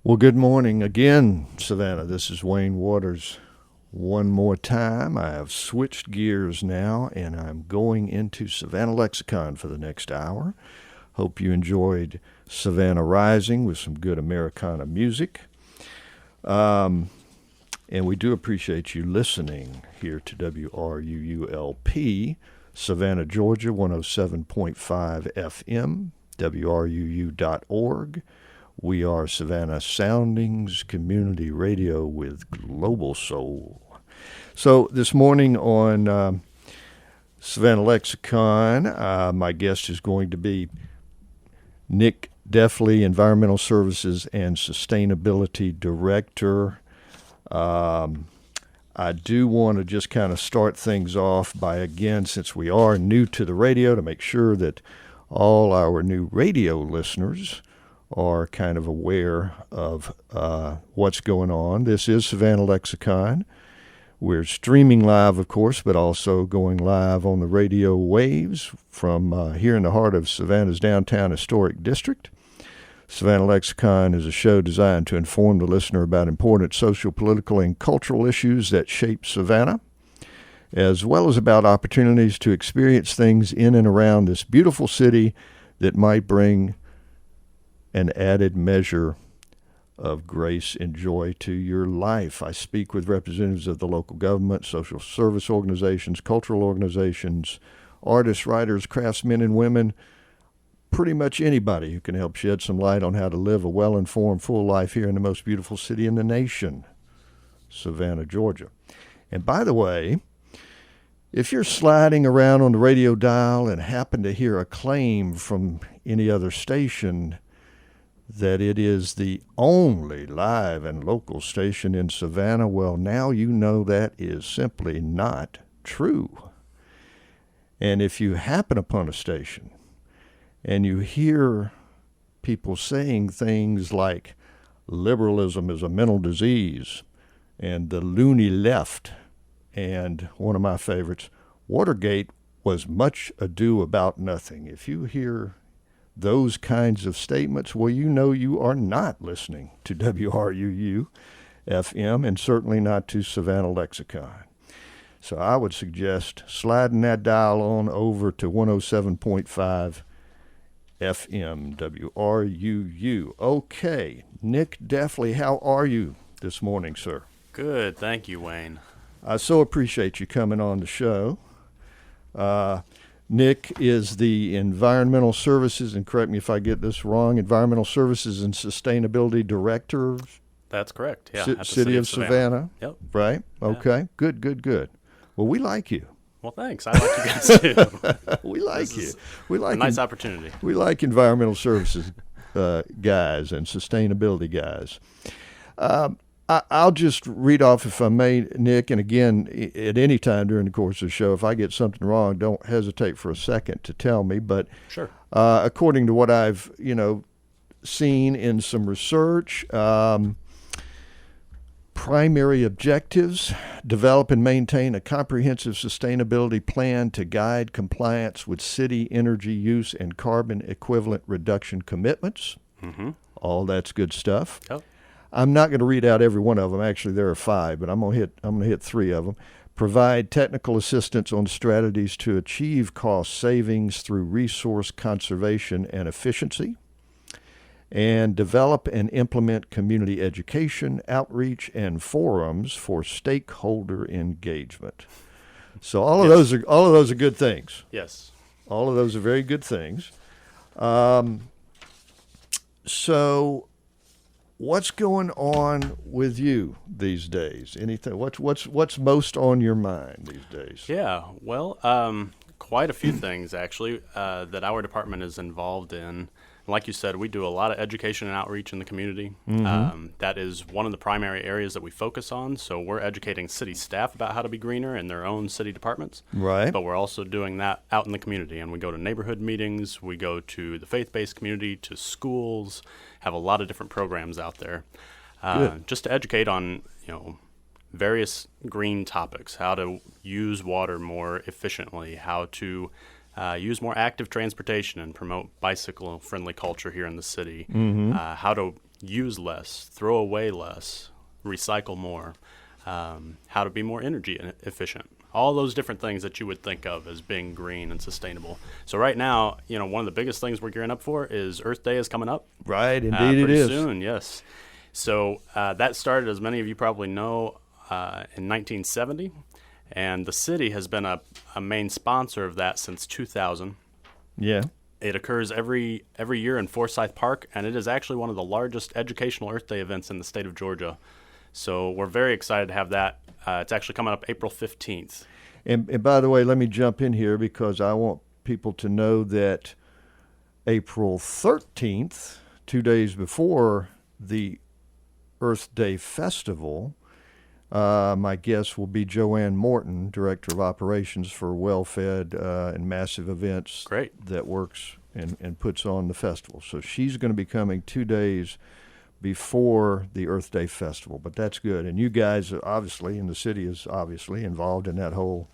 Well, good morning again, Savannah. This is Wayne Waters. One more time, I have switched gears now, and I'm going into Savannah Lexicon for the next hour. Hope you enjoyed Savannah Rising with some good Americana music. And we do appreciate you listening here to WRUULP, Savannah, Georgia, 107.5 FM, WRUU.org. We are Savannah Soundings Community Radio with Global Soul. So this morning on Savannah Lexicon, my guest is going to be Nick Deffley, Environmental Services and Sustainability Director. I do want to just kind of start things off by, again, since we are new to the radio, to make sure that all our new radio listeners are kind of aware of what's going on. This is Savannah Lexicon. We're streaming live, of course, but also going live on the radio waves from here in the heart of Savannah's downtown historic district. Savannah Lexicon is a show designed to inform the listener about important social, political, and cultural issues that shape Savannah, as well as about opportunities to experience things in and around this beautiful city that might bring an added measure of grace and joy to your life. I speak with representatives of the local government, social service organizations, cultural organizations, artists, writers, craftsmen, and women, pretty much anybody who can help shed some light on how to live a well-informed, full life here in the most beautiful city in the nation, Savannah, Georgia. And by the way, if you're sliding around on the radio dial and happen to hear a claim from any other station that it is the only live and local station in Savannah, well, now you know that is simply not true. And if you happen upon a station and you hear people saying things like liberalism is a mental disease and the loony left, and one of my favorites, Watergate was much ado about nothing. If you hear those kinds of statements, well, you know you are not listening to WRUU FM and certainly not to Savannah Lexicon. So I would suggest sliding that dial on over to 107.5 FM WRUU. Okay, Nick Deffley, how are you this morning, sir? Good, thank you, Wayne. I so appreciate you coming on the show. Nick is the Environmental Services, and correct me if I get this wrong, Environmental Services and Sustainability Director. That's correct, yeah. At the City of Savannah. Yep. Right? Okay, yeah. Good. Well, we like you. Well, thanks. I like you guys, too. We like you. We like a nice opportunity. We like environmental services guys and sustainability guys. I'll just read off, if I may, Nick, and again, at any time during the course of the show, if I get something wrong, don't hesitate for a second to tell me. But sure. According to what I've, seen in some research, primary objectives: develop and maintain a comprehensive sustainability plan to guide compliance with city energy use and carbon equivalent reduction commitments. Mm-hmm. All that's good stuff. Yep. I'm not going to read out every one of them. Actually, there are 5, but I'm going to hit 3 of them. Provide technical assistance on strategies to achieve cost savings through resource conservation and efficiency. And develop and implement community education, outreach, and forums for stakeholder engagement. So all of those are good things. Yes. All of those are very good things. So what's going on with you these days? Anything? What's most on your mind these days? Yeah. Well, quite a few things actually that our department is involved in. Like you said, we do a lot of education and outreach in the community. Mm-hmm. That is one of the primary areas that we focus on. So we're educating city staff about how to be greener in their own city departments. Right. But we're also doing that out in the community. And we go to neighborhood meetings. We go to the faith-based community, to schools, have a lot of different programs out there. Just to educate on, various green topics, how to use water more efficiently, how to use more active transportation and promote bicycle-friendly culture here in the city, how to use less, throw away less, recycle more, how to be more energy efficient. All those different things that you would think of as being green and sustainable. So right now, one of the biggest things we're gearing up for is Earth Day is coming up. Right, indeed it pretty is. soon, yes. So that started, as many of you probably know, in 1970. And the city has been a main sponsor of that since 2000. Yeah. It occurs every year in Forsyth Park, and it is actually one of the largest educational Earth Day events in the state of Georgia. So we're very excited to have that. It's actually coming up April 15th. And by the way, let me jump in here because I want people to know that April 13th, 2 days before the Earth Day Festival, my guest will be Joanne Morton, Director of Operations for Well-Fed and Massive Events. Great. That works and puts on the festival. So she's going to be coming 2 days before the Earth Day Festival, but that's good. And you guys, obviously, and the city is obviously involved in that whole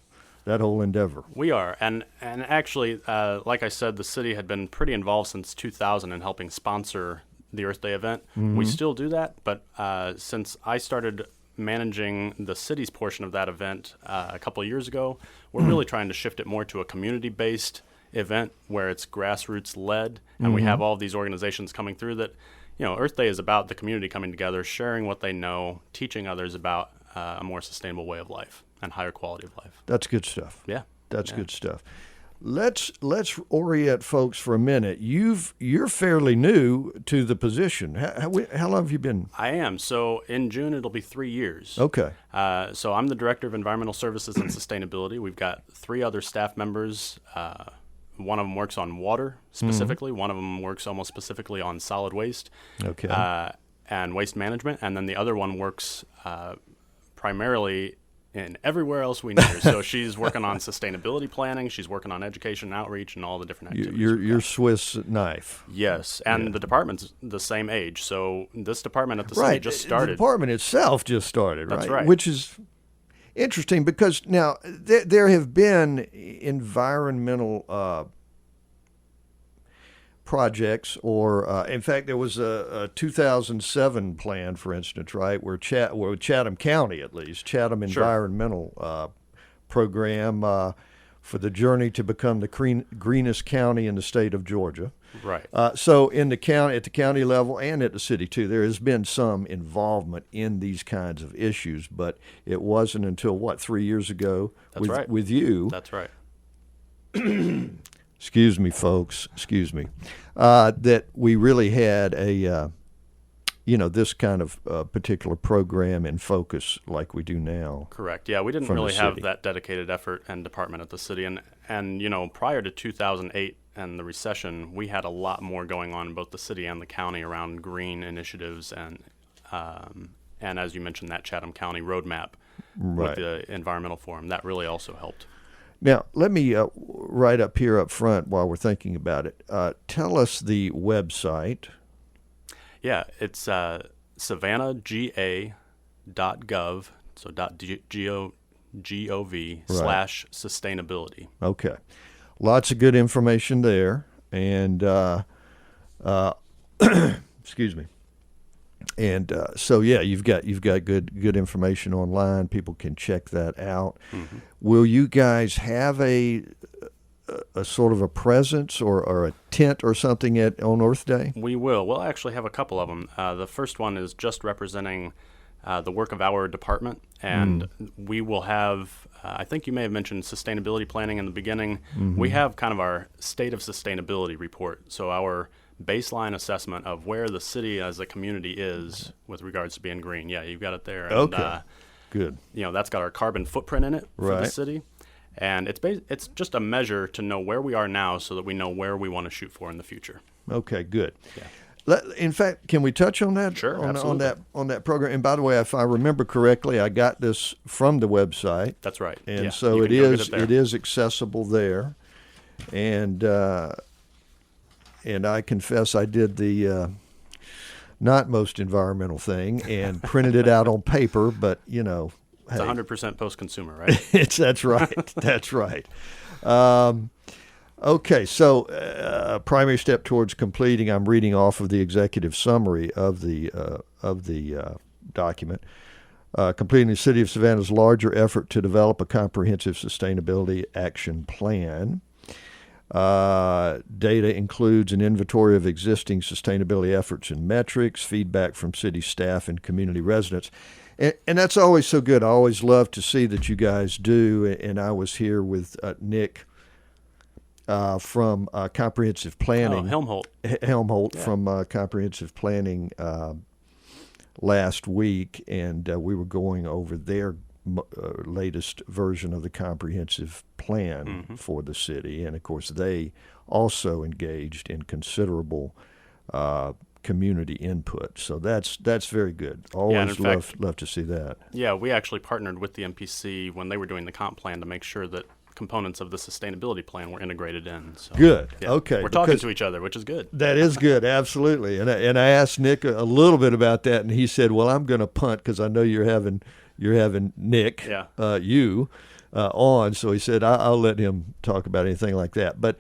endeavor. We are, and actually, like I said, the city had been pretty involved since 2000 in helping sponsor the Earth Day event. We still do that, but since I started managing the city's portion of that event a couple of years ago, we're really trying to shift it more to a community-based event where it's grassroots-led, and we have all of these organizations coming through that. Earth Day is about the community coming together, sharing what they know, teaching others about a more sustainable way of life and higher quality of life. That's good stuff. Yeah. That's good stuff. Let's orient folks for a minute. You're fairly new to the position. How long have you been? I am. So in June, it'll be 3 years. Okay. So I'm the Director of Environmental Services and Sustainability. We've got 3 other staff members. One of them works on water specifically. One of them works almost specifically on solid waste and waste management. And then the other one works primarily in everywhere else we need her. So she's working on sustainability planning. She's working on education and outreach and all the different activities. Your Swiss knife. Yes, and the department's the same age. So this department at the city just started. The department itself just started, right? That's right. Which is interesting because now there have been environmental projects, or in fact, there was a 2007 plan, for instance, right, where Chatham County, at least, Chatham Environmental Program for the journey to become the greenest county in the state of Georgia. Right. So at the county level and at the city too, there has been some involvement in these kinds of issues, but it wasn't until 3 years ago with you. That's right. Excuse me, folks. Excuse me. That we really had this kind of particular program in focus like we do now. Correct. Yeah, we didn't really have that dedicated effort and department at the city, and prior to 2008 and the recession, we had a lot more going on in both the city and the county around green initiatives and as you mentioned, that Chatham County roadmap with the environmental forum that really also helped. Now, let me right up here up front while we're thinking about it. Tell us the website. Yeah, it's savannahga.gov, so .gov/sustainability. Okay. Lots of good information there. And, excuse me. And so, yeah, you've got good information online. People can check that out. Mm-hmm. Will you guys have a sort of a presence or a tent or something on Earth Day? We will. We'll actually have a couple of them. The first one is just representing the work of our department, and we will have, I think you may have mentioned sustainability planning in the beginning. Mm-hmm. We have kind of our state of sustainability report, so our baseline assessment of where the city as a community is with regards to being green. Yeah, you've got it there. And, okay, good. That's got our carbon footprint in it for the city. And it's just a measure to know where we are now so that we know where we want to shoot for in the future. Okay, good. Yeah. In fact, can we touch on that? Sure, absolutely. On that program. And by the way, if I remember correctly, I got this from the website. That's right. And so it is accessible there. And I confess I did the not most environmental thing and printed it out on paper, but It's 100% post-consumer, right? That's right. That's right. Okay, so primary step towards completing. I'm reading off of the executive summary of the document. Completing the City of Savannah's larger effort to develop a comprehensive sustainability action plan. Data includes an inventory of existing sustainability efforts and metrics, feedback from city staff and community residents. And that's always so good. I always love to see that you guys do. And I was here with Nick from Comprehensive Planning. Helmholtz. Helmholtz Yeah. from Comprehensive Planning last week, and we were going over their latest version of the comprehensive plan for the city. And of course, they also engaged in considerable community input. So that's very good. Always love to see that. Yeah, we actually partnered with the MPC when they were doing the comp plan to make sure that components of the sustainability plan were integrated in. So, good. Yeah, Okay. we're talking to each other, which is good. That is good. Absolutely. And I asked Nick a little bit about that, and he said, "Well, I'm going to punt because I know you're having Nick, on." So he said, "I'll let him talk about anything like that." But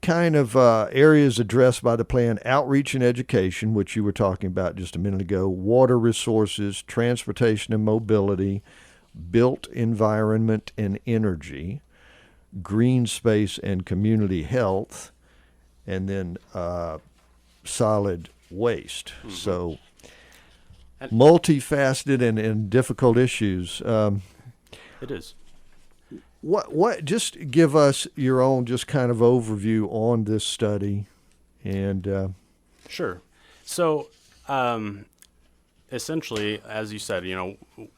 kind of areas addressed by the plan: outreach and education, which you were talking about just a minute ago; water resources, transportation and mobility; built environment and energy; green space and community health; and then solid waste. So multifaceted and difficult issues. It is. What? Just give us your own just kind of overview on this study, and Sure. So, essentially, as you said,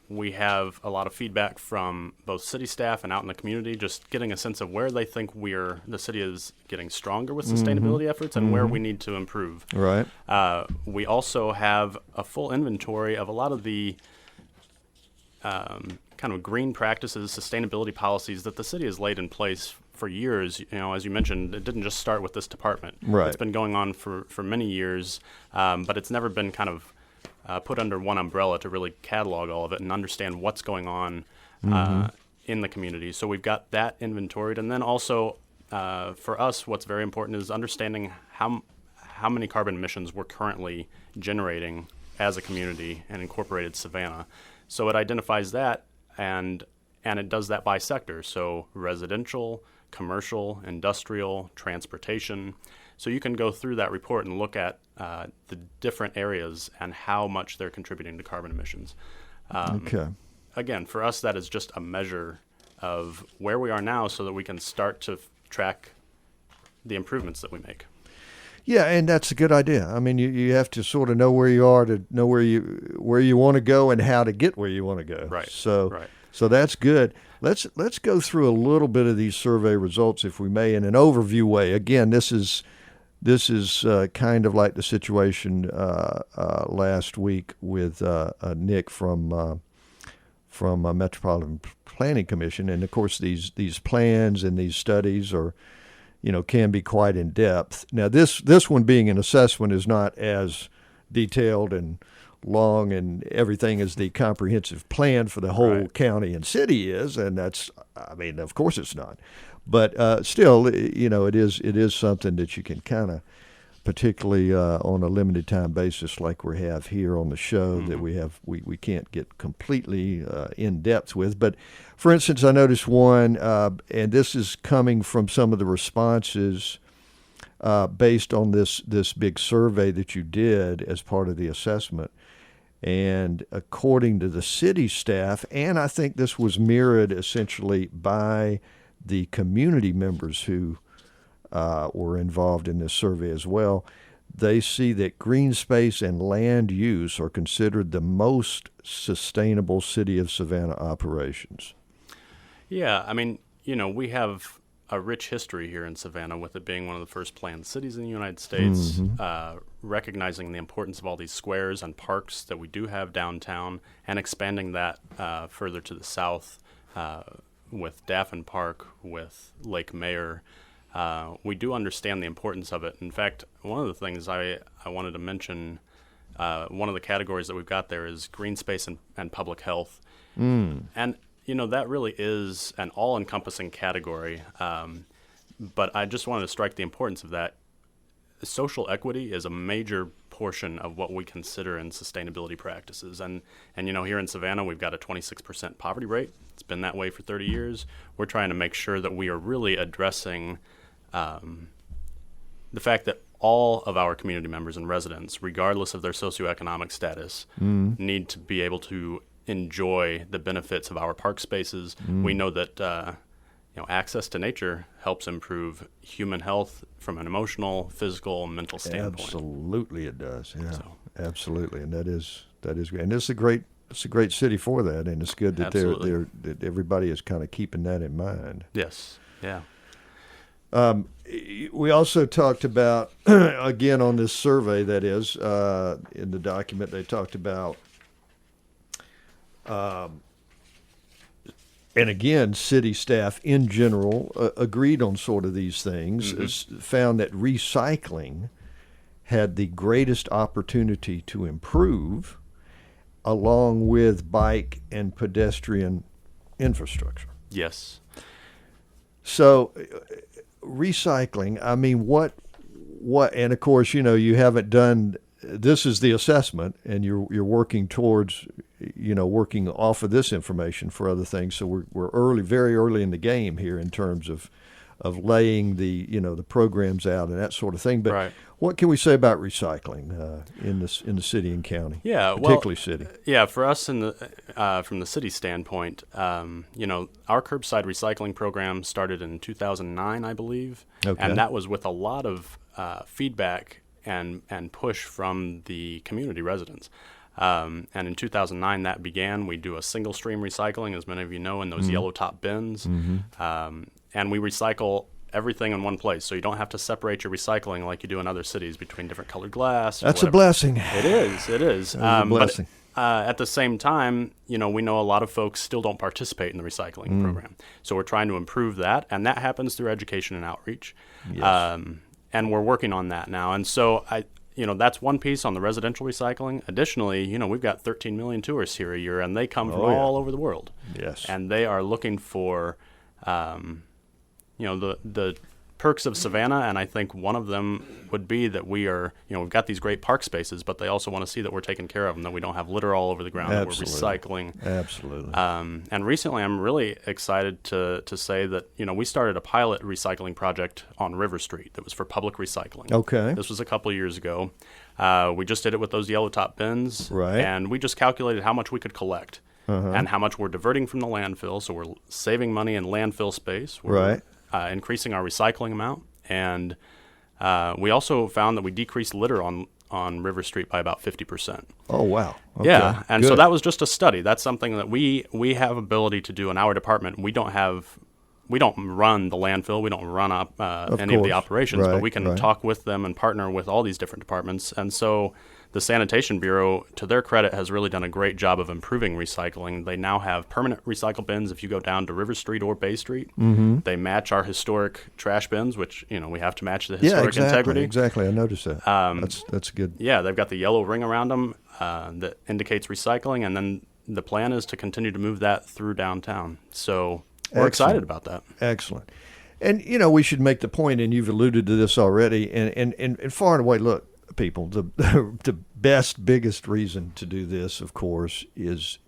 we have a lot of feedback from both city staff and out in the community, just getting a sense of where they think the city is getting stronger with sustainability efforts and where we need to improve. right. We also have a full inventory of a lot of the kind of green practices, sustainability policies that the city has laid in place for years. As you mentioned, it didn't just start with this department. Right. It's been going on for many years, but it's never been kind of put under one umbrella to really catalog all of it and understand what's going on in the community. So we've got that inventoried. And then also, for us, what's very important is understanding how many carbon emissions we're currently generating as a community and incorporated Savannah. So it identifies that, and it does that by sector. So residential, commercial, industrial, transportation. So you can go through that report and look at the different areas and how much they're contributing to carbon emissions. Okay. Again, for us, that is just a measure of where we are now so that we can start to track the improvements that we make. Yeah, and that's a good idea. I mean, you have to sort of know where you are to know where you want to go and how to get where you want to go. Right. So that's good. Let's go through a little bit of these survey results, if we may, in an overview way. Again, this is kind of like the situation last week with Nick from Metropolitan Planning Commission, and of course these plans and these studies are, can be quite in depth. Now this one being an assessment is not as detailed and long and everything as the comprehensive plan for the whole county and city is, and of course it's not. But still, it is something that you can kind of, particularly on a limited time basis like we have here on the show, that we can't get completely in depth with. But for instance, I noticed one, and this is coming from some of the responses based on this big survey that you did as part of the assessment. And according to the city staff, and I think this was mirrored essentially by the community members who were involved in this survey as well, they see that green space and land use are considered the most sustainable City of Savannah operations. Yeah, I mean, we have a rich history here in Savannah, with it being one of the first planned cities in the United States, recognizing the importance of all these squares and parks that we do have downtown, and expanding that further to the south with Daffin Park, with Lake Mayer. We do understand the importance of it. In fact, one of the things I wanted to mention, one of the categories that we've got there is green space and public health. And that really is an all-encompassing category. But I just wanted to strike the importance of that. Social equity is a major portion of what we consider in sustainability practices. And here in Savannah, we've got a 26% poverty rate. It's been that way for 30 years. We're trying to make sure that we are really addressing the fact that all of our community members and residents, regardless of their socioeconomic status, need to be able to enjoy the benefits of our park spaces. We know that access to nature helps improve human health from an emotional, physical, mental standpoint. Absolutely, it does. Yeah, So. Absolutely, and that is great. And it's a great city for that, and it's good that that everybody is kind of keeping that in mind. Yes. Yeah. We also talked about, again, on this survey, that is, in the document, they talked about, and again, city staff in general agreed on sort of these things, found that recycling had the greatest opportunity to improve, along with bike and pedestrian infrastructure. Yes. So, recycling, I mean, what, and of course, you haven't done, this is the assessment, and you're working towards, working off of this information for other things. So we're very early in the game here in terms of laying the programs out and that sort of thing. But right. What can we say about recycling in the city and county? Yeah, particularly city. Yeah, for us from the city standpoint, our curbside recycling program started in 2009, I believe, and that was with a lot of feedback and push from the community residents. And in 2009, that began. We do a single stream recycling, as many of you know, in those yellow top bins, and we recycle everything in one place, so you don't have to separate your recycling like you do in other cities between different colored glass. That's a blessing. It is. It is. A blessing. But at the same time, we know a lot of folks still don't participate in the recycling program. So we're trying to improve that, and that happens through education and outreach. Yes. And we're working on that now. And so that's one piece on the residential recycling. Additionally, we've got 13 million tourists here a year, and they come from all over the world. Yes. And they are looking for the perks of Savannah, and I think one of them would be that we are, we've got these great park spaces, but they also want to see that we're taking care of them, that we don't have litter all over the ground, Absolutely. that we're recycling. Absolutely. And recently, I'm really excited to say that, we started a pilot recycling project on River Street that was for public recycling. Okay. This was a couple of years ago. We just did it with those yellow top bins, right. And we just calculated how much we could collect and how much we're diverting from the landfill, so we're saving money in landfill space. We're, right. Increasing our recycling amount, and we also found that we decreased litter on River Street by about 50%. Oh, wow. Okay. Yeah, and Good. so that was just a study. That's something that we have ability to do in our department. We don't run the landfill. We don't run any of the operations, but we can talk with them and partner with all these different departments. And so the Sanitation Bureau, to their credit, has really done a great job of improving recycling. They now have permanent recycle bins if you go down to River Street or Bay Street. They match our historic trash bins, which, we have to match the historic integrity. Exactly. I noticed that. That's good. Yeah, they've got the yellow ring around them that indicates recycling, and then the plan is to continue to move that through downtown. So we're excited about that. Excellent. And, we should make the point, and you've alluded to this already, and far and away, look, people, the biggest reason to do this, of course, is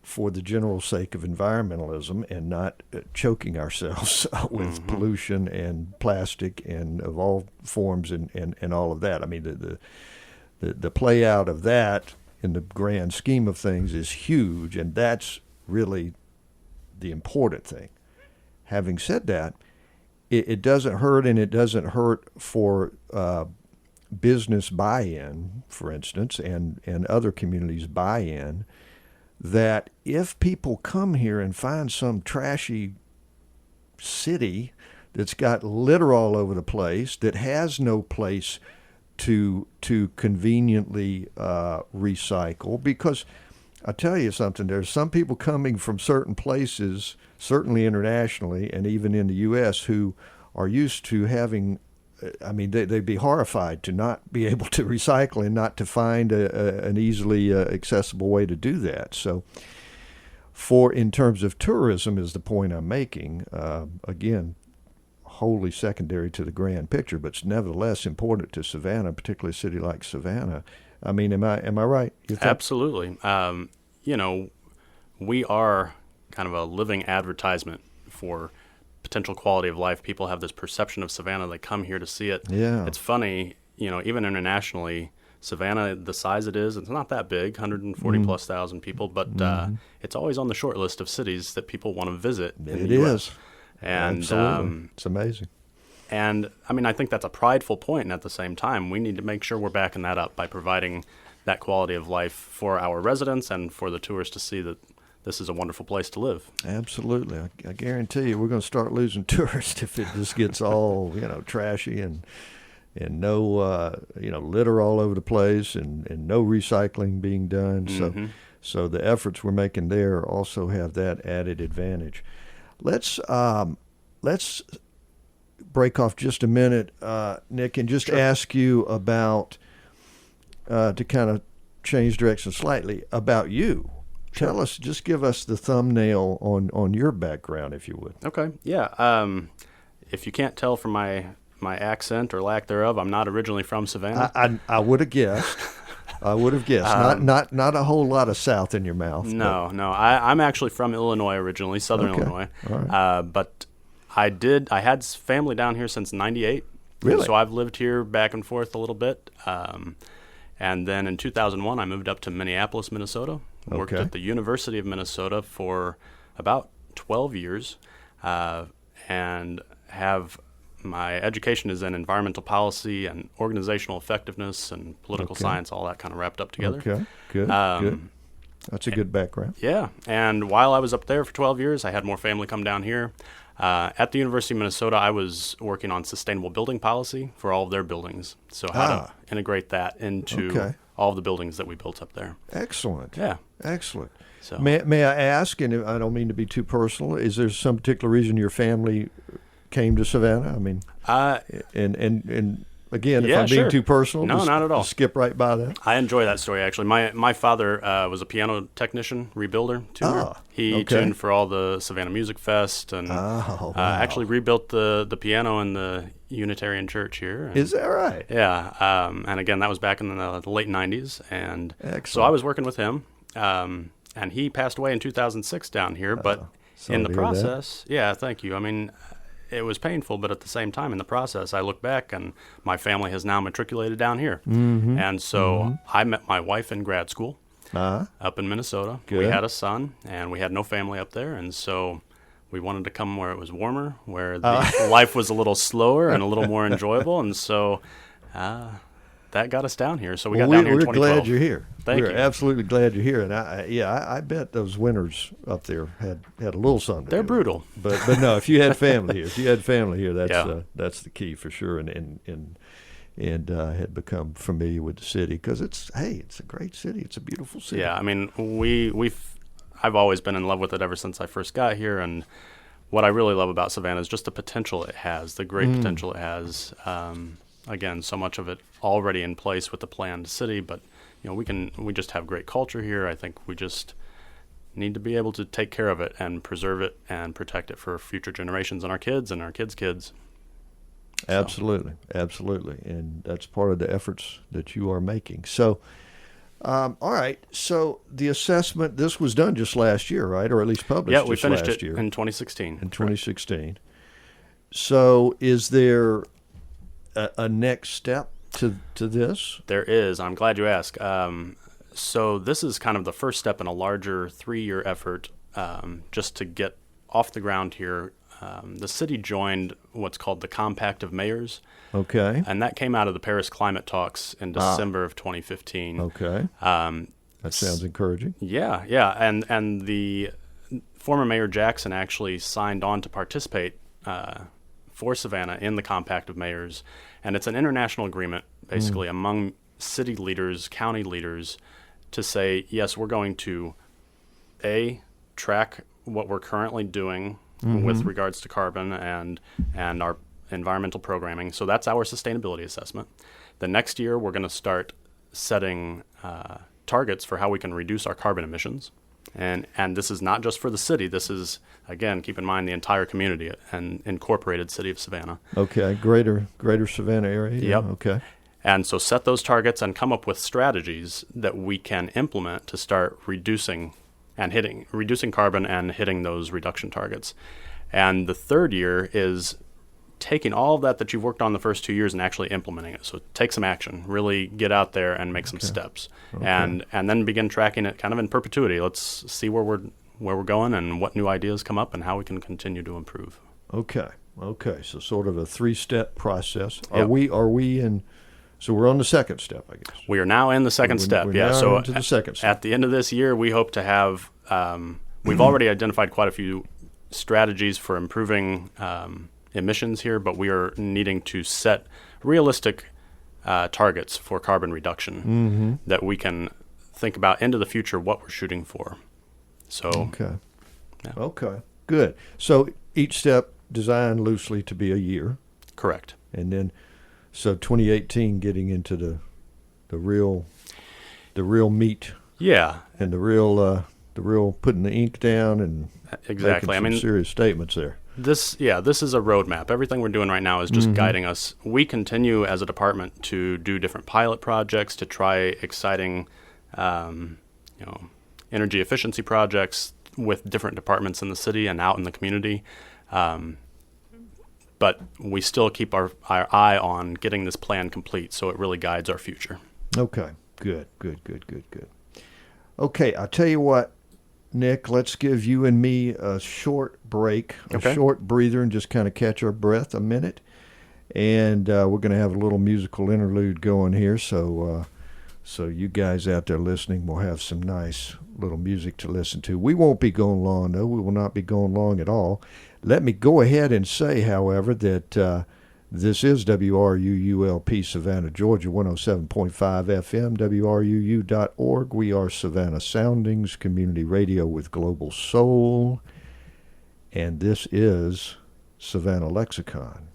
for the general sake of environmentalism and not choking ourselves with pollution and plastic and of all forms and all of that. I mean, the play out of that in the grand scheme of things is huge, and that's really the important thing. Having said that, it doesn't hurt, and it doesn't hurt for business buy-in, for instance, and other communities buy-in, that if people come here and find some trashy city that's got litter all over the place, that has no place to conveniently recycle, because I'll tell you something, there's some people coming from certain places, certainly internationally and even in the U.S., who are used to having, they'd be horrified to not be able to recycle and not to find an easily accessible way to do that. So in terms of tourism is the point I'm making. Again, wholly secondary to the grand picture, but it's nevertheless important to Savannah, particularly a city like Savannah. I mean, am I right? Absolutely. We are kind of a living advertisement for potential quality of life. People have this perception of Savannah. They come here to see it. Yeah. It's funny, even internationally, Savannah, the size it is, it's not that big, 140 plus thousand people, but it's always on the short list of cities that people want to visit in the U.S. And absolutely. It's amazing. And I mean, I think that's a prideful point, and at the same time, we need to make sure we're backing that up by providing that quality of life for our residents and for the tourists to see that this is a wonderful place to live. Absolutely. I guarantee you we're going to start losing tourists if it just gets all, trashy and no, litter all over the place and no recycling being done. So the efforts we're making there also have that added advantage. Let's break off just a minute, Nick, and just ask you about, to kind of change direction slightly, about you. Tell us, just give us the thumbnail on your background, if you would. Okay, yeah. If you can't tell from my accent or lack thereof, I'm not originally from Savannah. I would have guessed. I would have guessed. Not a whole lot of South in your mouth. No. I'm actually from Illinois originally, Southern Illinois. All right. But I had family down here since '98. Really? So I've lived here back and forth a little bit. And then in 2001, I moved up to Minneapolis, Minnesota. Worked at the University of Minnesota for about 12 years, and have my education is in environmental policy and organizational effectiveness and political science, all that kind of wrapped up together. Okay, good. That's a good background. Yeah, and while I was up there for 12 years, I had more family come down here. At the University of Minnesota, I was working on sustainable building policy for all of their buildings. So how to integrate that into all of the buildings that we built up there. Excellent. Yeah. Excellent. So may I ask, and I don't mean to be too personal, is there some particular reason your family came to Savannah? I mean, and again, if I'm being too personal, no, not at all. Skip right by that. I enjoy that story, actually. My father was a piano technician, rebuilder, tuner. He tuned for all the Savannah Music Fest and actually rebuilt the piano in the Unitarian Church here. Is that right? Yeah. And again, that was back in the late 90s. And so I was working with him. And he passed away in 2006 down here. But in the process, thank you. I mean, it was painful, but at the same time, in the process, I look back and my family has now matriculated down here. And so I met my wife in grad school up in Minnesota. Good. We had a son, and we had no family up there. And so we wanted to come where it was warmer, where the life was a little slower and a little more enjoyable. And so that got us down here. So we got down here in 2012. We're glad you're here. Thank you. We're absolutely glad you're here. And I bet those winters up there had a little something. They're brutal. But no, if you had family here, that's the key for sure. And had become familiar with the city because it's a great city. It's a beautiful city. Yeah, I mean, I've always been in love with it ever since I first got here. And what I really love about Savannah is just the potential it has, the great potential it has. Again, so much of it already in place with the planned city, but we just have great culture here. I think we just need to be able to take care of it and preserve it and protect it for future generations and our kids' kids. Absolutely. And that's part of the efforts that you are making. So, all right. So the assessment, this was done just last year, right? Or at least published just last year. Yeah, we finished it in 2016. In 2016. So is there a next step to this? There is. I'm glad you asked. So this is kind of the first step in a larger 3-year effort just to get off the ground here. The city joined what's called the Compact of Mayors. Okay. And that came out of the Paris climate talks in December of 2015. Okay. That sounds encouraging. Yeah. And the former Mayor Jackson actually signed on to participate for Savannah in the Compact of Mayors. And it's an international agreement, basically, among city leaders, county leaders, to say, yes, we're going to, track what we're currently doing with regards to carbon and our environmental programming. So that's our sustainability assessment. The next year, we're going to start setting targets for how we can reduce our carbon emissions. And this is not just for the city. This is, again, keep in mind the entire community and incorporated City of Savannah. Okay, greater Savannah area. Yeah, Yep. okay. And so set those targets and come up with strategies that we can implement to start reducing carbon and hitting those reduction targets. And the third year is taking all of that you've worked on the first 2 years and actually implementing it. So take some action, really get out there and make some steps, and then begin tracking it kind of in perpetuity. Let's see where we're going and what new ideas come up and how we can continue to improve. Okay. So sort of a 3-step process. Yep. Are we in? So we're on the second step, I guess. We are now in the second step. We're Yeah. now So into the second step. at the end of this year, we hope to have. We've already identified quite a few strategies for improving emissions here, but we are needing to set realistic targets for carbon reduction that we can think about into the future what we're shooting for. So Okay, good. So each step designed loosely to be a year, correct. and then so 2018 getting into the real meat. Yeah, And the real putting the ink down and exactly. making some serious statements there. This is a roadmap. Everything we're doing right now is just guiding us. We continue as a department to do different pilot projects to try exciting, energy efficiency projects with different departments in the city and out in the community. But we still keep our eye on getting this plan complete, so it really guides our future. Okay, good. Okay, I'll tell you what, Nick, let's give you and me a short break, a short breather, and just kind of catch our breath a minute. And we're going to have a little musical interlude going here, so you guys out there listening will have some nice little music to listen to. We won't be going long, though. We will not be going long at all. Let me go ahead and say, however, that this is WRUULP Savannah, Georgia, 107.5 FM, WRUU.org. We are Savannah Soundings, community radio with global soul. And this is Savannah Lexicon.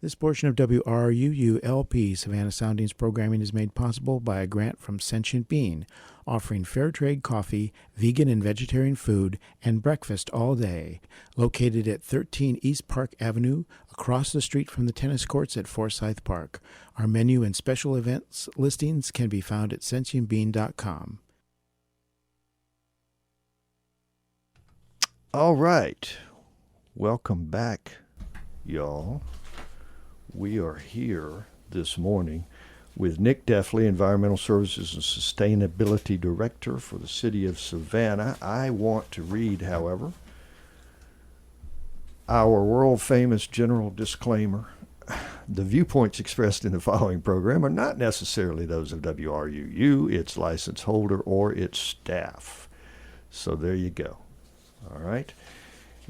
This portion of WRUU-LP Savannah Soundings programming is made possible by a grant from Sentient Bean, offering fair trade coffee, vegan and vegetarian food, and breakfast all day. Located at 13 East Park Avenue, across the street from the tennis courts at Forsyth Park. Our menu and special events listings can be found at sentientbean.com. All right. Welcome back, y'all. We are here this morning with Nick Deffley, Environmental Services and Sustainability Director for the City of Savannah. I want to read, however, our world-famous general disclaimer. The viewpoints expressed in the following program are not necessarily those of WRUU, its license holder, or its staff. So there you go. All right.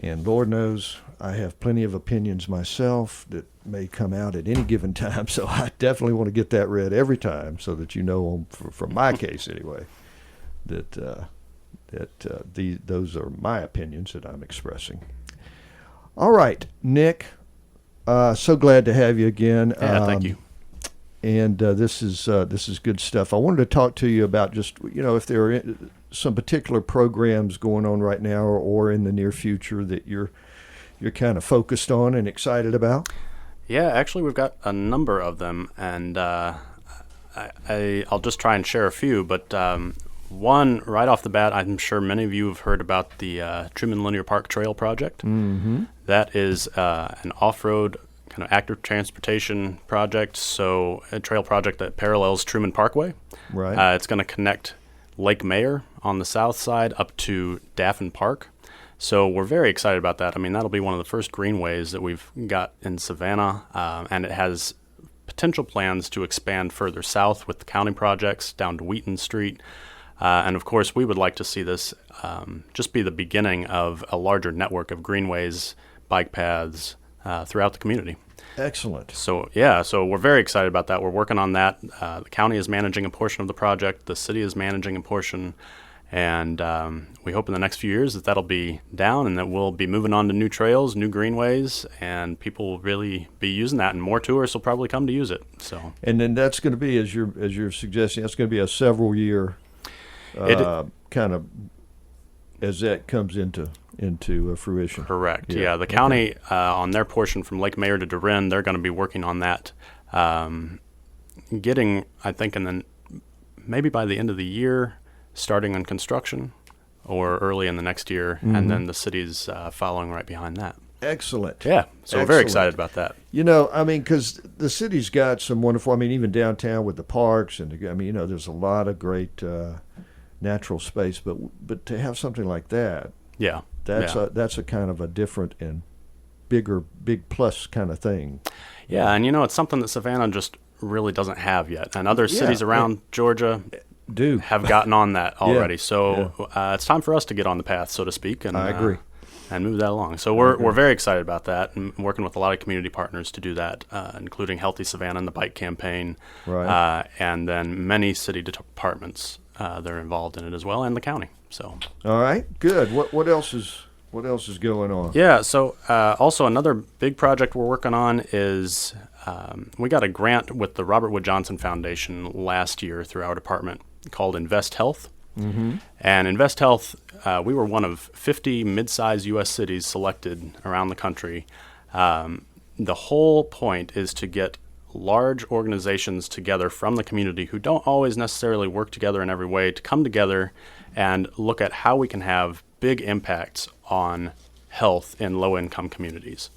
And Lord knows I have plenty of opinions myself that may come out at any given time, so I definitely want to get that read every time so that you know, from my case anyway, that those are my opinions that I'm expressing. All right, Nick, so glad to have you again. Yeah, thank you. And this is good stuff. I wanted to talk to you about just, if there are some particular programs going on right now or in the near future that you're kind of focused on and excited about. Yeah, actually, we've got a number of them, and I'll just try and share a few. But one, right off the bat, I'm sure many of you have heard about the Truman Linear Park Trail Project. Mm-hmm. That is an off-road kind of active transportation project, so a trail project that parallels Truman Parkway. Right. It's going to connect Lake Mayer on the south side up to Daffin Park. So we're very excited about that. I mean, that'll be one of the first greenways that we've got in Savannah, and it has potential plans to expand further south with the county projects down to Wheaton Street. And of course, we would like to see this just be the beginning of a larger network of greenways, bike paths throughout the community. Excellent. So we're very excited about that. We're working on that. The county is managing a portion of the project. The city is managing a portion. And we hope in the next few years that that'll be down and that we'll be moving on to new trails, new greenways, and people will really be using that. And more tourists will probably come to use it. So. And then that's going to be, as you're suggesting, that's going to be a several year kind of as that comes into fruition. Correct. Yeah. The county on their portion from Lake Mayer to Durin, they're going to be working on that, getting, I think, maybe by the end of the year, starting on construction, or early in the next year, and then the city's following right behind that. Excellent. Yeah. So we're very excited about that. Because the city's got some wonderful, even downtown with the parks, and there's a lot of great natural space, but to have something like that, that's a kind of a different and big plus kind of thing. Yeah, and it's something that Savannah just really doesn't have yet, and other cities around Georgia have gotten on that already. It's time for us to get on the path, so to speak, and I agree. And move that along. So we're very excited about that, and working with a lot of community partners to do that, including Healthy Savannah and the Bike Campaign, right. And then many city departments that are involved in it as well, and the county. So. All right, good. What else is going on? Yeah. So also another big project we're working on is we got a grant with the Robert Wood Johnson Foundation last year through our department called Invest Health. Mm-hmm. And Invest Health, we were one of 50 mid-sized U.S. cities selected around the country. The whole point is to get large organizations together from the community who don't always necessarily work together in every way to come together and look at how we can have big impacts on health in low-income communities.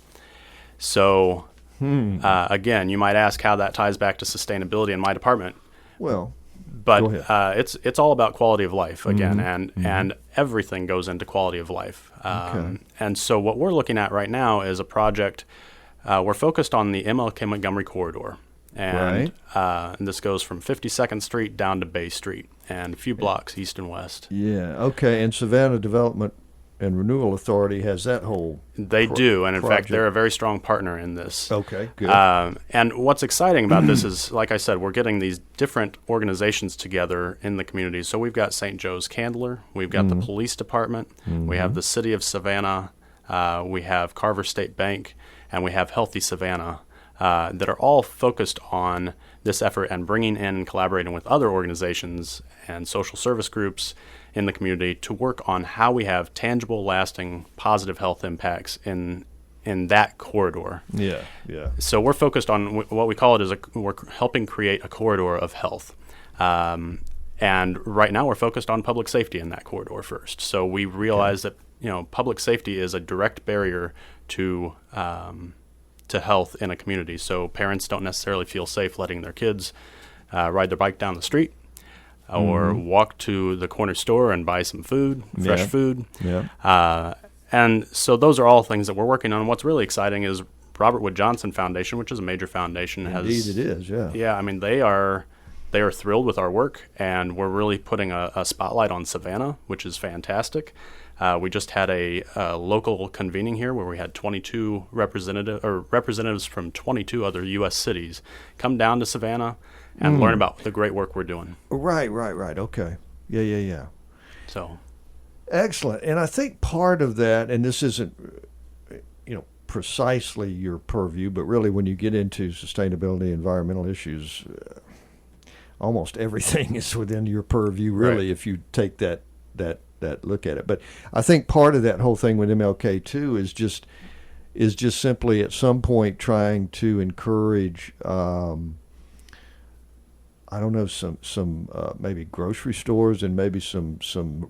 So, again, you might ask how that ties back to sustainability in my department. Well, but it's all about quality of life again, and everything goes into quality of life. And so what we're looking at right now is a project. We're focused on the MLK Montgomery corridor, and this goes from 52nd Street down to Bay Street, and a few blocks east and west. Yeah. Okay. And Savannah Development and Renewal Authority has that whole They do, and in fact, they're a very strong partner in this. Okay, good. And what's exciting about this is, like I said, we're getting these different organizations together in the community. So we've got St. Joe's Candler, we've got the police department, we have the City of Savannah, we have Carver State Bank, and we have Healthy Savannah. that are all focused on this effort and bringing in and collaborating with other organizations and social service groups in the community to work on how we have tangible, lasting, positive health impacts in that corridor. Yeah. So we're focused on what we call it is we're helping create a corridor of health. And right now we're focused on public safety in that corridor first. So we realize that public safety is a direct barrier to health in a community. So parents don't necessarily feel safe letting their kids ride their bike down the street or walk to the corner store and buy some food, fresh food. Yeah. And so those are all things that we're working on. What's really exciting is Robert Wood Johnson Foundation, which is a major foundation. Indeed it is, yeah. Yeah, I mean, they are thrilled with our work, and we're really putting a spotlight on Savannah, which is fantastic. We just had a local convening here where we had 22 representatives from 22 other U.S. cities come down to Savannah and learn about the great work we're doing. Right. Okay. Yeah. So, excellent. And I think part of that, and this isn't, precisely your purview, but really when you get into sustainability, environmental issues, almost everything is within your purview, really, if you take that look at it. But I think part of that whole thing with MLK too is just simply at some point trying to encourage some maybe grocery stores and maybe some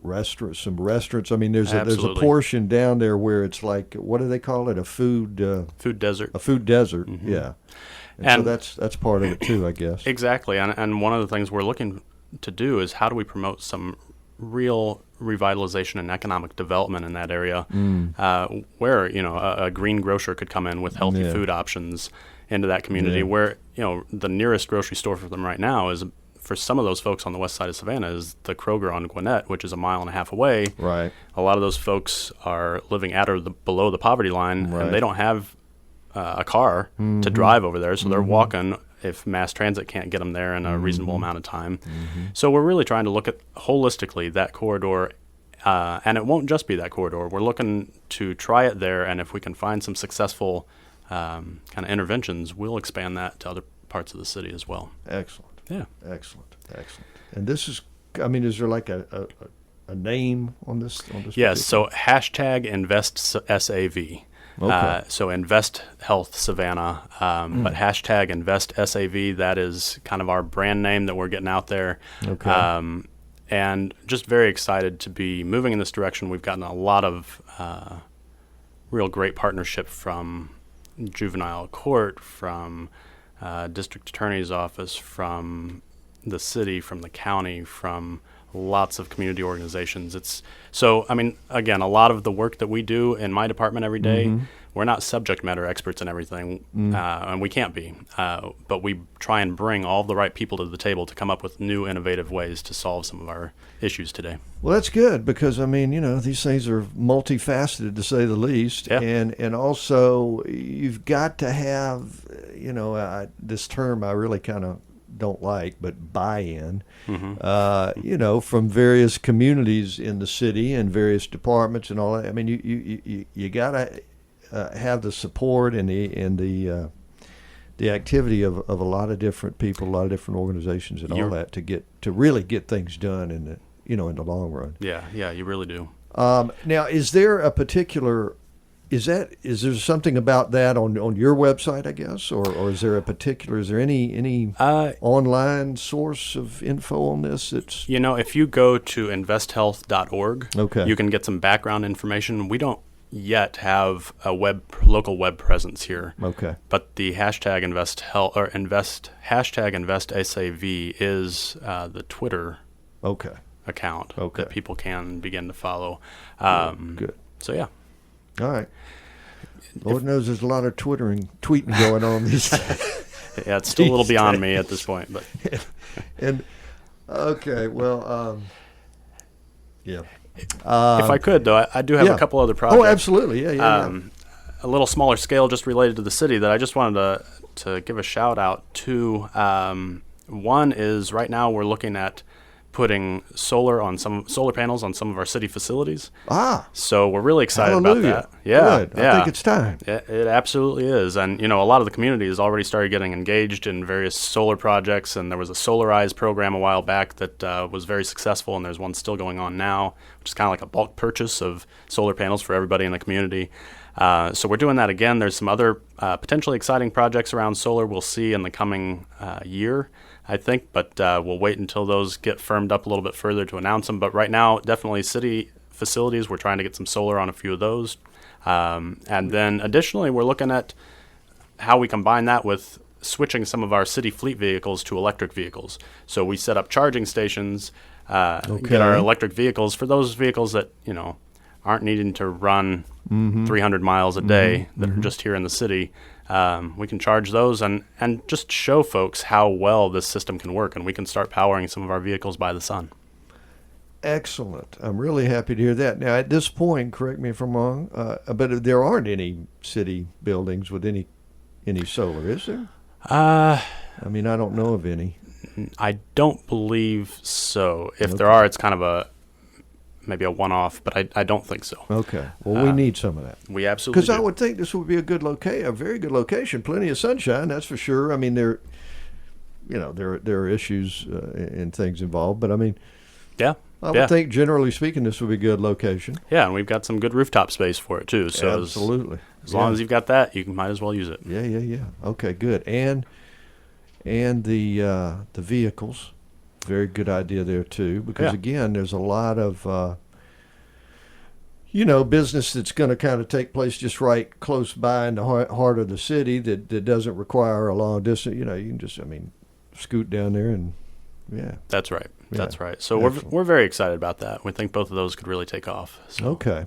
restaurants. I mean, there's a portion down there where it's like, what do they call it? A food desert. A food desert. Mm-hmm. Yeah. And so that's part of it too, I guess. Exactly. And one of the things we're looking to do is how do we promote some real revitalization and economic development in that area, where a green grocer could come in with healthy food options into that community, where the nearest grocery store for them right now is, for some of those folks on the west side of Savannah, is the Kroger on Gwinnett, which is a mile and a half away. Right. A lot of those folks are living at or below the poverty line, and they don't have a car to drive over there, so they're walking if mass transit can't get them there in a reasonable amount of time. So we're really trying to look at holistically that corridor, and it won't just be that corridor. We're looking to try it there, and if we can find some successful kind of interventions, we'll expand that to other parts of the city as well. Excellent. Yeah. Excellent. And this is, is there like a name on this? Yes. So #InvestSAV. Okay. So Invest Health Savannah, but #InvestSAV, that is kind of our brand name that we're getting out there. Okay. And just very excited to be moving in this direction. We've gotten a lot of real great partnership from juvenile court, from district attorney's office, from the city, from the county, from lots of community organizations. Again, a lot of the work that we do in my department every day, we're not subject matter experts in everything, and we can't be. But we try and bring all the right people to the table to come up with new, innovative ways to solve some of our issues today. Well, that's good because, these things are multifaceted to say the least. Yeah. And also you've got to have, this term I really kind of don't like, but buy-in, from various communities in the city and various departments and all that. I mean, you got to have the support and the activity of a lot of different people, a lot of different organizations, and all that to really get things done in the in the long run. Yeah, you really do. Now, is there a particular? Is there something about that on your website, I guess, or is there any online source of info on this? It's if you go to investhealth.org, you can get some background information. We don't yet have a local web presence here. Okay. But the #InvestHealth or #InvestSAV is the Twitter account that people can begin to follow. Good. So yeah. All right. Lord knows there's a lot of tweeting going on these days. Yeah, it's still a little beyond me at this point, but. And okay, well, yeah. If I could, though, I do have a couple other projects. Oh, absolutely, yeah. A little smaller scale, just related to the city, that I just wanted to give a shout out to. One is right now we're looking at putting solar panels on some of our city facilities. So we're really excited Hallelujah. about that. Yeah, Good. I think it's time. It absolutely is. And, a lot of the community has already started getting engaged in various solar projects. And there was a Solarize program a while back that was very successful. And there's one still going on now, which is kind of like a bulk purchase of solar panels for everybody in the community. So we're doing that again. There's some other potentially exciting projects around solar we'll see in the coming year, I think. But we'll wait until those get firmed up a little bit further to announce them. But right now, definitely city facilities, we're trying to get some solar on a few of those. And then additionally, we're looking at how we combine that with switching some of our city fleet vehicles to electric vehicles. So we set up charging stations, get our electric vehicles for those vehicles that, aren't needing to run 300 miles a day that are just here in the city. We can charge those and just show folks how well this system can work, and we can start powering some of our vehicles by the sun. Excellent. I'm really happy to hear that. Now, at this point, correct me if I'm wrong, but there aren't any city buildings with any solar, is there? I don't know of any. I don't believe so. If there are, it's kind of maybe a one-off, but I don't think so. Okay. Well, we need some of that. We absolutely do. Because I would think this would be a very good location. Plenty of sunshine, that's for sure. I mean, there are issues and things involved, but I mean, I would think, generally speaking, this would be a good location. Yeah, and we've got some good rooftop space for it too. So absolutely. As long as you've got that, you might as well use it. Yeah. Okay, good. And the vehicles, very good idea there too. Because again, there's a lot of business that's going to kind of take place just right close by in the heart of the city that doesn't require a long distance. You can just scoot down there and That's right. That's right. So we're very excited about that. We think both of those could really take off. So. Okay.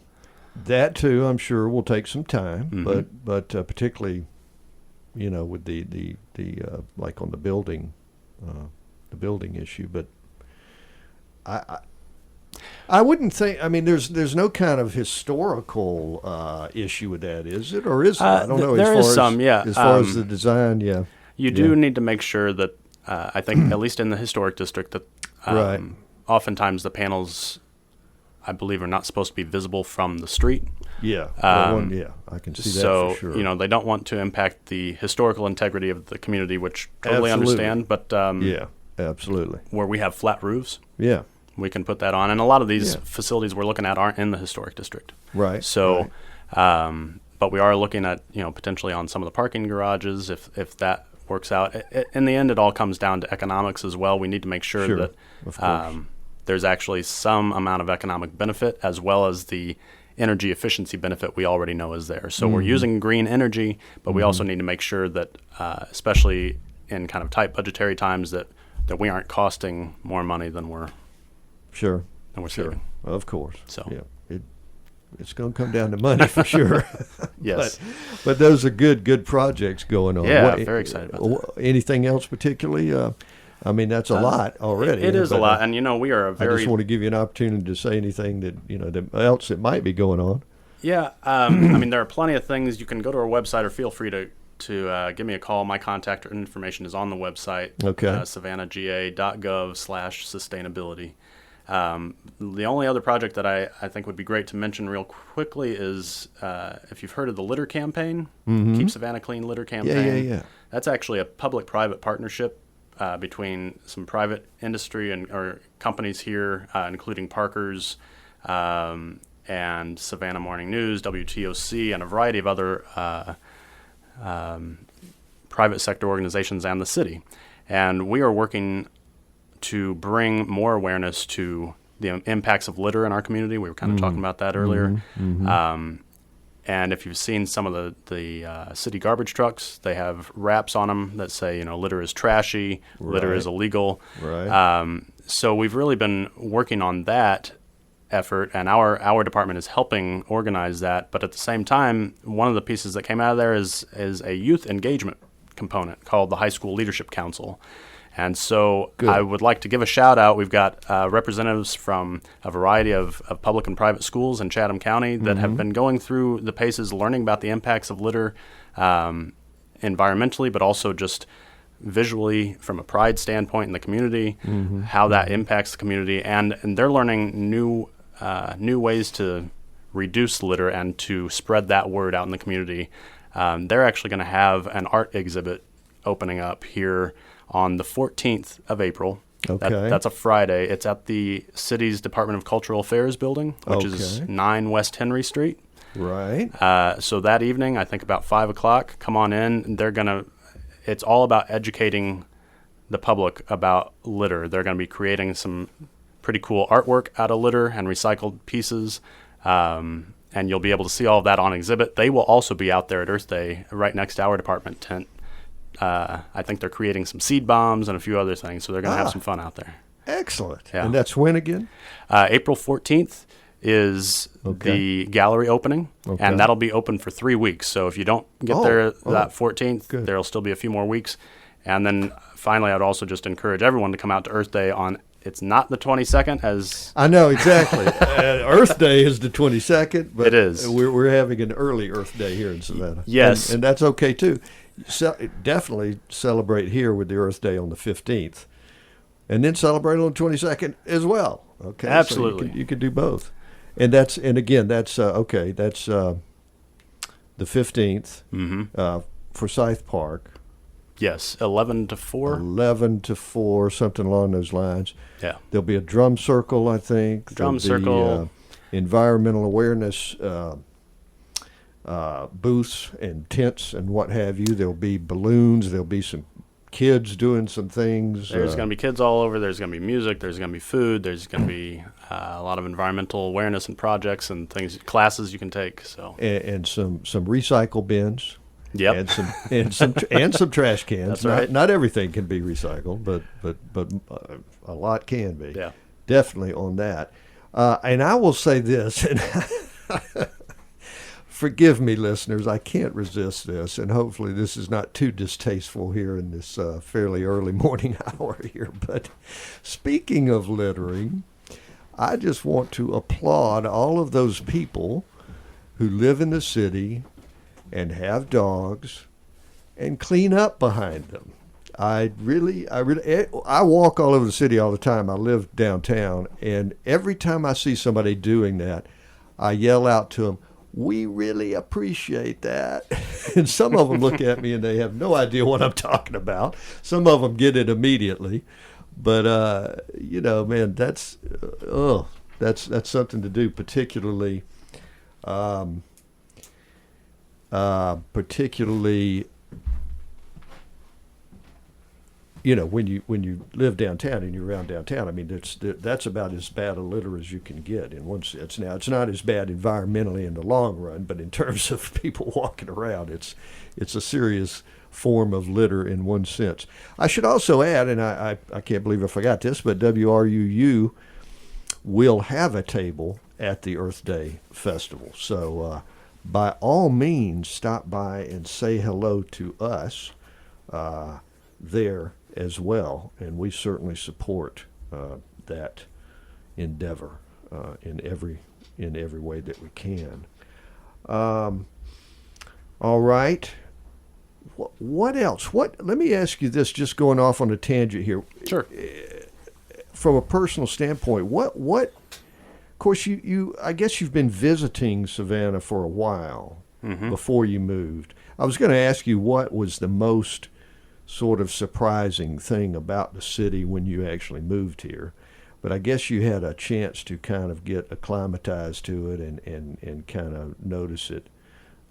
That too, I'm sure, will take some time, but particularly, with the like on the building issue. But I wouldn't think. I mean, there's no kind of historical issue with that, is it, or is it? I don't know. There is some, yeah. As far as the design, You do need to make sure that I think at least in the historic district that oftentimes the panels, I believe, are not supposed to be visible from the street. Yeah, I can see that for sure. So, they don't want to impact the historical integrity of the community, which totally understand. But absolutely. Where we have flat roofs, we can put that on. And a lot of these facilities we're looking at aren't in the historic district. Right. So, but we are looking at, potentially on some of the parking garages if that works out. In the end, it all comes down to economics as well. We need to make sure that there's actually some amount of economic benefit as well as the energy efficiency benefit we already know is there. So we're using green energy, but we also need to make sure that, especially in kind of tight budgetary times, that we aren't costing more money than we're saving. Of course. So it's going to come down to money for sure. Yes. But those are good projects going on. Yeah, very excited about that. Anything else particularly? That's a lot already. It is a lot, and we are I just want to give you an opportunity to say anything that else that might be going on. Yeah, there are plenty of things. You can go to our website or feel free to give me a call. My contact information is on the website. Okay. savannahga.gov/sustainability. The only other project that I think would be great to mention real quickly is if you've heard of the litter campaign, Keep Savannah Clean litter campaign. Yeah. That's actually a public-private partnership between some private industry or companies here, including Parker's and Savannah Morning News, WTOC, and a variety of other private sector organizations and the city. And we are working to bring more awareness to the impacts of litter in our community. We were kind of talking about that earlier. And if you've seen some of the city garbage trucks, they have wraps on them that say, litter is trashy, litter is illegal. Right. So we've really been working on that effort, and our department is helping organize that. But at the same time, one of the pieces that came out of there is a youth engagement component called the High School Leadership Council. And so I would like to give a shout out. We've got representatives from a variety of public and private schools in Chatham County that have been going through the paces, learning about the impacts of litter environmentally, but also just visually from a pride standpoint in the community, how that impacts the community, and they're learning new ways to reduce litter and to spread that word out in the community. They're actually going to have an art exhibit opening up here on the 14th of April. Okay. That's a Friday. It's at the city's Department of Cultural Affairs building, which is 9 West Henry Street. Right. So that evening, I think about 5 o'clock, come on in. It's all about educating the public about litter. They're going to be creating some pretty cool artwork out of litter and recycled pieces. And you'll be able to see all of that on exhibit. They will also be out there at Earth Day right next to our department tent. I think they're creating some seed bombs and a few other things, so they're going to have some fun out there. Excellent. Yeah. And that's when again? April 14th is the gallery opening, and that'll be open for 3 weeks. So if you don't get there that 14th, there'll still be a few more weeks. And then finally, I'd also just encourage everyone to come out to Earth Day on, it's not the 22nd as... I know, exactly. Earth Day is the 22nd, but it is. We're having an early Earth Day here in Savannah. Yes. And that's okay, too. Definitely celebrate here with the Earth Day on the 15th, and then celebrate on the 22nd as well. Okay, absolutely. So you could do both, and that's the 15th for Scythe Park. Yes, 11 to 4. 11 to 4, something along those lines. Yeah, there'll be a drum circle, I think. Drum circle, environmental awareness. Booths and tents and what have you. There'll be balloons. There'll be some kids doing some things. There's going to be kids all over. There's going to be music. There's going to be food. There's going to be a lot of environmental awareness and projects and things, classes you can take. So and some recycle bins. Yep. And some trash cans. That's right. Not everything can be recycled, but a lot can be. Yeah. Definitely on that. And I will say this, and forgive me, listeners, I can't resist this, and hopefully this is not too distasteful here in this fairly early morning hour here. But speaking of littering, I just want to applaud all of those people who live in the city and have dogs and clean up behind them. I walk all over the city all the time. I live downtown, and every time I see somebody doing that, I yell out to them, "We really appreciate that." And some of them look at me and they have no idea what I'm talking about. Some of them get it immediately. But, man, that's something to do, particularly when you live downtown and you're around downtown. I mean, that's about as bad a litter as you can get in one sense. Now, it's not as bad environmentally in the long run, but in terms of people walking around, it's a serious form of litter in one sense. I should also add, and I can't believe I forgot this, but WRUU will have a table at the Earth Day Festival. So by all means, stop by and say hello to us there as well, and we certainly support that endeavor in every way that we can. All right. What else? Let me ask you this, just going off on a tangent here. Sure. From a personal standpoint, what? Of course, I guess you've been visiting Savannah for a while before you moved. I was going to ask you what was the most sort of surprising thing about the city when you actually moved here, but I guess you had a chance to kind of get acclimatized to it and kind of notice it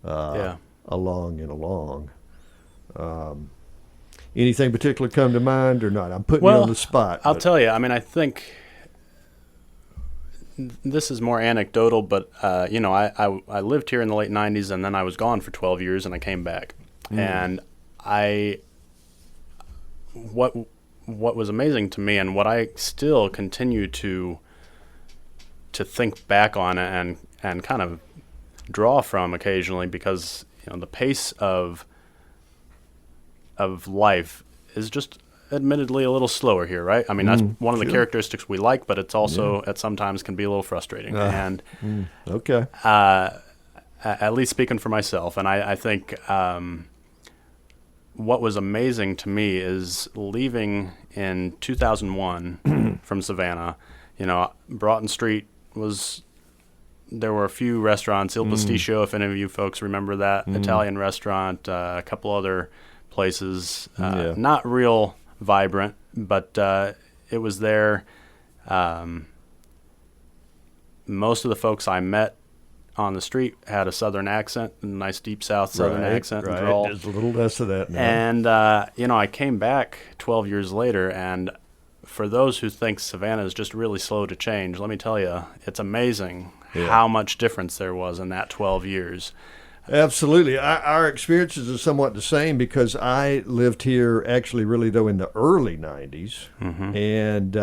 along. Anything particular come to mind or not? I'm putting you on the spot. I'll tell you. I mean, I think this is more anecdotal, but I lived here in the late 90s, and then I was gone for 12 years, and I came back. And what was amazing to me, and what I still continue to think back on and kind of draw from occasionally, because the pace of life is just admittedly a little slower here, right? I mean, that's one of the characteristics we like, but it's also at sometimes can be a little frustrating. Okay. At least speaking for myself, and I think what was amazing to me is leaving in 2001 from Savannah. Broughton Street there were a few restaurants, Il Pasticcio, if any of you folks remember that, Italian restaurant, a couple other places, not real vibrant, but it was there. Most of the folks I met on the street had a southern accent, a nice deep south southern accent. Right. Drawl. There's a little less of that now. And, I came back 12 years later, and for those who think Savannah is just really slow to change, let me tell you, it's amazing how much difference there was in that 12 years. Absolutely. Our experiences are somewhat the same because I lived here actually really, though, in the early 90s and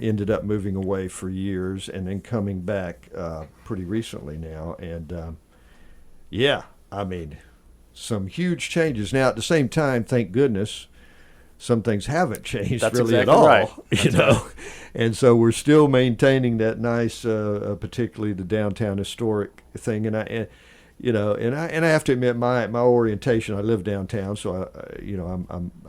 ended up moving away for years and then coming back pretty recently now. And, some huge changes. Now, at the same time, thank goodness, some things haven't changed really at all, right. Right. And so we're still maintaining that nice, particularly the downtown historic thing. And I have to admit my orientation. I live downtown, so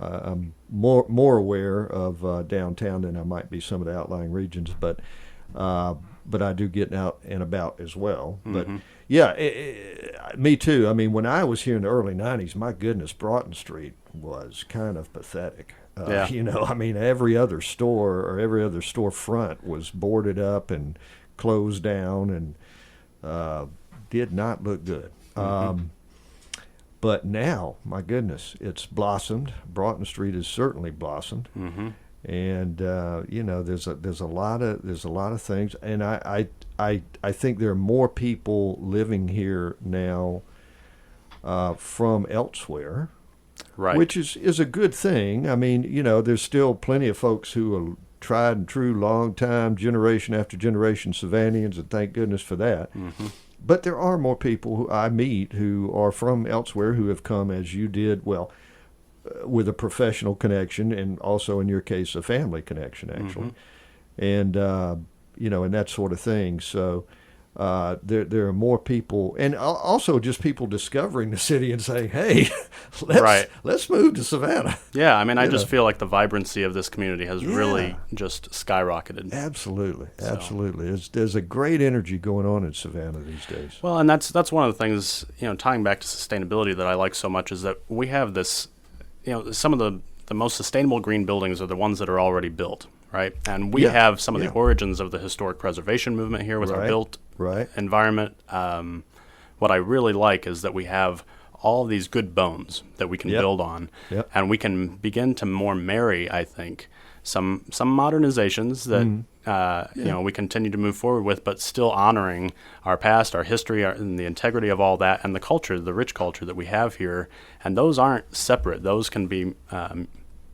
I'm more aware of downtown than I might be some of the outlying regions. But I do get out and about as well. But me too. I mean, when I was here in the early '90s, my goodness, Broughton Street was kind of pathetic. Every other store or every other storefront was boarded up and closed down and did not look good. But now, my goodness, it's blossomed. Broughton Street has certainly blossomed. And there's a lot of things, and I think there are more people living here now from elsewhere, right? Which is a good thing. I mean, there's still plenty of folks who are tried and true, long time, generation after generation Savannians, and thank goodness for that. But there are more people who I meet who are from elsewhere who have come, as you did, with a professional connection, and also in your case a family connection actually, and and that sort of thing. So there are more people, and also just people discovering the city and saying, "Hey, let's move to Savannah." Yeah, I mean, I just feel like the vibrancy of this community has really just skyrocketed. Absolutely. There's a great energy going on in Savannah these days. Well, and that's one of the things, tying back to sustainability that I like so much is that we have this. Some of the most sustainable green buildings are the ones that are already built, right? And we have some of the origins of the historic preservation movement here with our built environment. What I really like is that we have all these good bones that we can build on, and we can begin to more marry, I think, some modernizations that we continue to move forward with, but still honoring our past, our history, and the integrity of all that, and the culture, the rich culture that we have here. And those aren't separate; those can be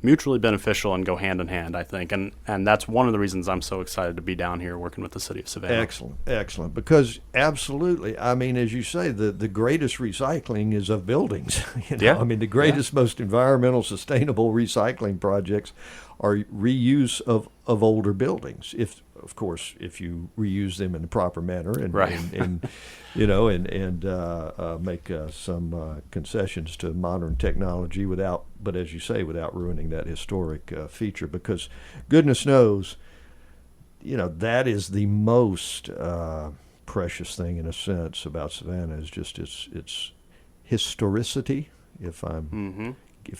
mutually beneficial and go hand in hand, I think. And that's one of the reasons I'm so excited to be down here working with the City of Savannah. Excellent. Because absolutely, I mean, as you say, the greatest recycling is of buildings. I mean, the greatest, most environmental, sustainable recycling projects are reuse of older buildings. If you reuse them in the proper manner and make some concessions to modern technology but as you say, without ruining that historic feature, because goodness knows, that is the most precious thing in a sense about Savannah is just its historicity. If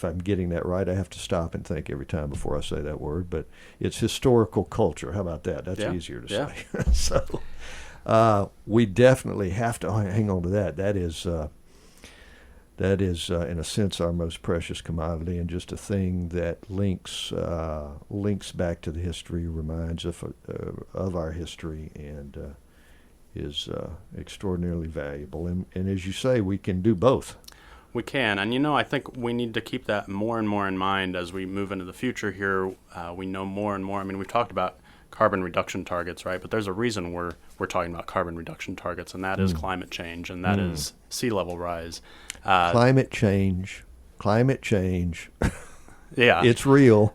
I'm getting that right, I have to stop and think every time before I say that word, but it's historical culture. How about that? That's easier to say. So we definitely have to hang on to that. That is in a sense, our most precious commodity, and just a thing that links back to the history, reminds us of our history, and is extraordinarily valuable. And as you say, we can do both. We can, and I think we need to keep that more and more in mind as we move into the future here. We know more and more. I mean, we've talked about carbon reduction targets, right? But there's a reason we're talking about carbon reduction targets, and that is climate change, and that is sea level rise. Climate change. Yeah. It's real.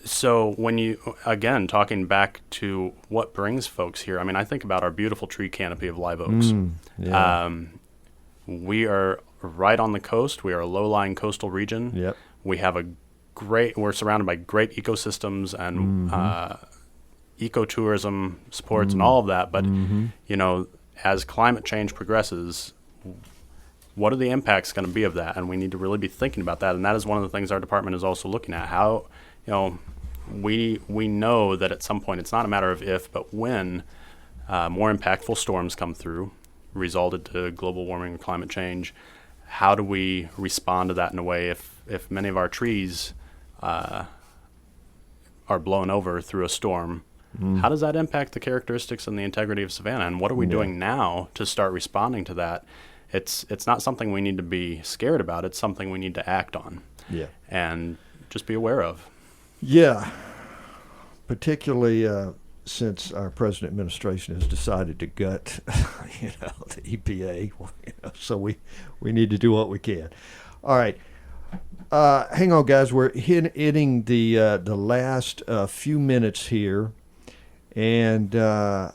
So when you, again, talking back to what brings folks here, I mean, I think about our beautiful tree canopy of live oaks. We are right on the coast. We are a low-lying coastal region. Yep. We have we're surrounded by great ecosystems and ecotourism supports and all of that. But, as climate change progresses, what are the impacts going to be of that? And we need to really be thinking about that. And that is one of the things our department is also looking at. How, we know that at some point, it's not a matter of if, but when more impactful storms come through, resulted to global warming or climate change, how do we respond to that in a way if many of our trees are blown over through a storm? How does that impact the characteristics and the integrity of Savannah? And what are we doing now to start responding to that? It's not something we need to be scared about. It's something we need to act on. Yeah. And just be aware of. Yeah. Particularly since our present administration has decided to gut, the EPA. So we need to do what we can. All right. Hang on, guys. We're hitting the last few minutes here. And so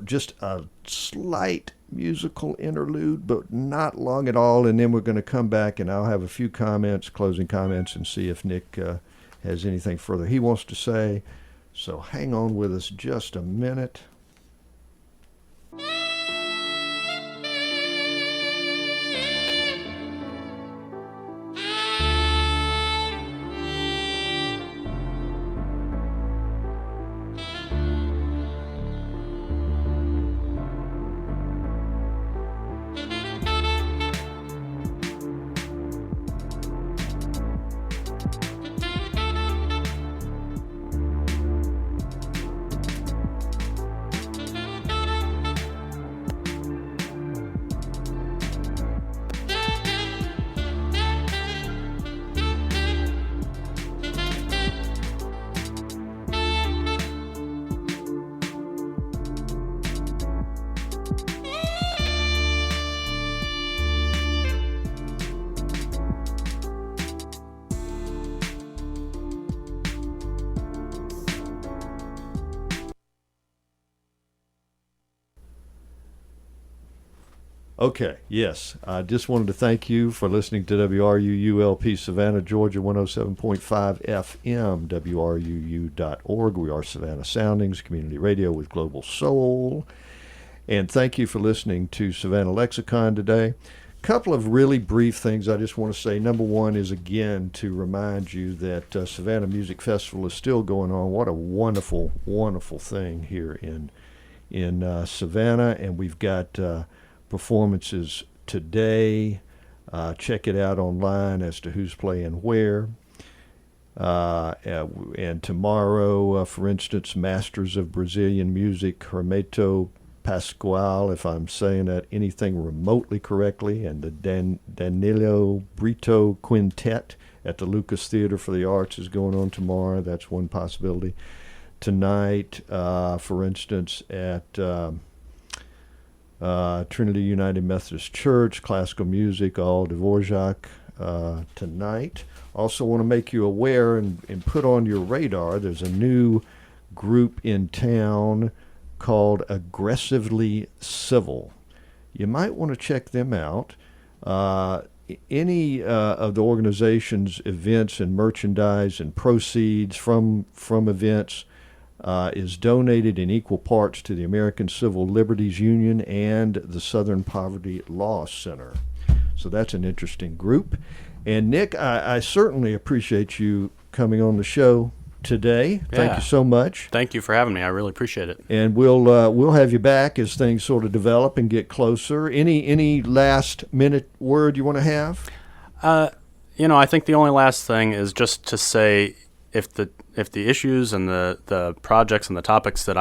just a slight musical interlude, but not long at all. And then we're going to come back, and I'll have a few closing comments, and see if Nick has anything further he wants to say. So hang on with us just a minute. Okay, yes. I just wanted to thank you for listening to WRUU-LP Savannah, Georgia, 107.5 FM, WRUU.org. We are Savannah Soundings, community radio with global soul. And thank you for listening to Savannah Lexicon today. A couple of really brief things I just want to say. Number one is, again, to remind you that Savannah Music Festival is still going on. What a wonderful, wonderful thing here in Savannah. And we've got performances today. Check it out online as to who's playing where. And tomorrow, for instance, Masters of Brazilian Music, Hermeto Pascoal, if I'm saying that anything remotely correctly, and the Danilo Brito Quintet at the Lucas Theater for the Arts is going on tomorrow. That's one possibility. Tonight, for instance, at Trinity United Methodist Church, classical music, all Dvorak tonight. Also want to make you aware and put on your radar, there's a new group in town called Aggressively Civil. You might want to check them out. Any of the organization's events and merchandise and proceeds from events is donated in equal parts to the American Civil Liberties Union and the Southern Poverty Law Center. So that's an interesting group. And Nick, I certainly appreciate you coming on the show today. Yeah. Thank you so much. Thank you for having me. I really appreciate it. And we'll have you back as things sort of develop and get closer. Any last minute word you want to have? I think the only last thing is just to say, if the issues and the projects and the topics that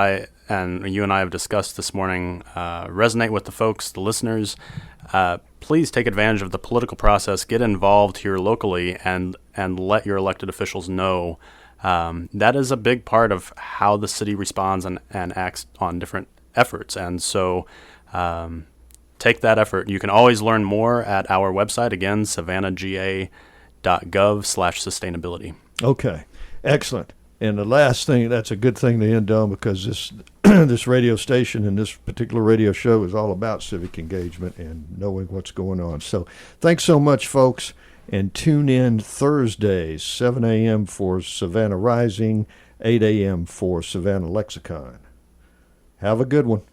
you and I have discussed this morning resonate with the folks, the listeners, please take advantage of the political process, get involved here locally, and let your elected officials know. That is a big part of how the city responds and acts on different efforts. And so take that effort. You can always learn more at our website, again, savannahga.gov/sustainability. Okay, excellent. And the last thing, that's a good thing to end on, because this this radio station and this particular radio show is all about civic engagement and knowing what's going on. So thanks so much, folks, and tune in Thursdays, 7 a.m. for Savannah Rising, 8 a.m. for Savannah Lexicon. Have a good one.